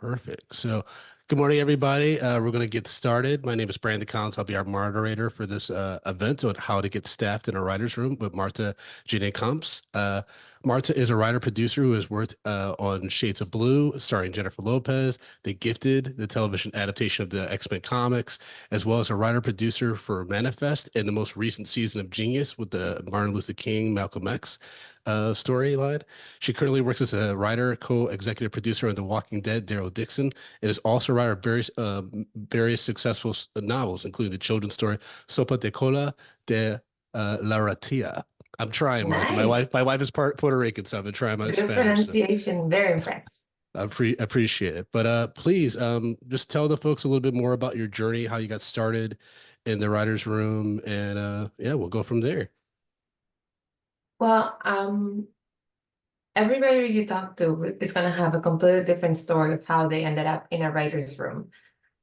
Perfect. So, good morning, everybody. We're going to get started. My name is Brandon Collins. I'll be our moderator for this event on how to get staffed in a writer's room with Marta Gene Camps. Marta is a writer-producer who has worked on Shades of Blue, starring Jennifer Lopez, The Gifted, the television adaptation of the X-Men comics, as well as a writer-producer for Manifest and the most recent season of Genius with the Martin Luther King, Malcolm X storyline. She currently works as a writer, co-executive producer on The Walking Dead, Daryl Dixon, and is also a writer of various successful novels, including the children's story Sopa de Cola de la Ratia. I'm trying, Martin. My Nice. wife is Puerto Rican, so I've been trying my Good Spanish. So pronunciation. Very impressed. appreciate it. But please, just tell the folks a little bit more about your journey, how you got started in the writer's room, and yeah, we'll go from there. Well, every writer you talk to is going to have a completely different story of how they ended up in a writer's room.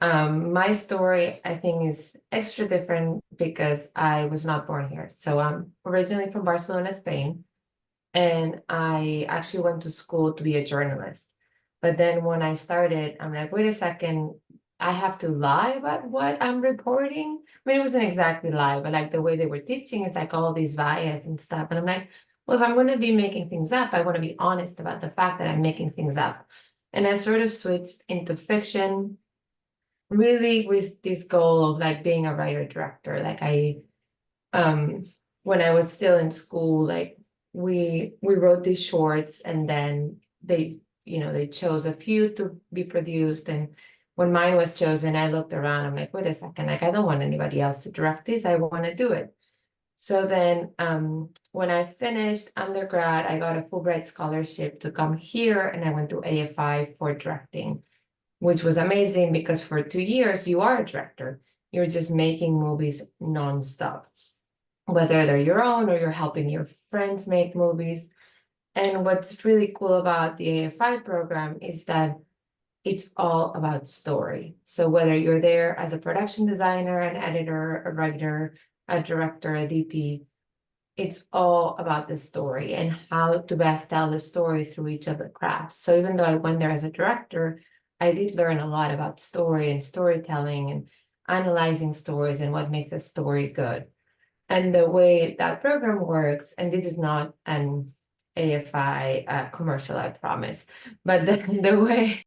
My story, I think, is extra different because I was not born here. So I'm originally from Barcelona, Spain, and I actually went to school to be a journalist. But then when I started, I'm like, wait a second, I have to lie about what I'm reporting. I mean, it wasn't exactly lie, but like the way they were teaching, it's like all these bias and stuff. And I'm like, well, if I'm going to be making things up, I want to be honest about the fact that I'm making things up. And I sort of switched into fiction, really with this goal of like being a writer director. Like um, when I was still in school, like we wrote these shorts, and then they chose a few to be produced. And when mine was chosen, I looked around, I'm like, wait a second, like I don't want anybody else to direct this, I want to do it. So then when I finished undergrad, I got a Fulbright scholarship to come here, and I went to AFI for directing, which was amazing because for 2 years you are a director. You're just making movies nonstop, whether they're your own or you're helping your friends make movies. And what's really cool about the AFI program is that it's all about story. So whether you're there as a production designer, an editor, a writer, a director, a DP, it's all about the story and how to best tell the story through each of the crafts. So even though I went there as a director, I did learn a lot about story and storytelling and analyzing stories and what makes a story good. And the way that program works, and this is not an AFI commercial, I promise, but the way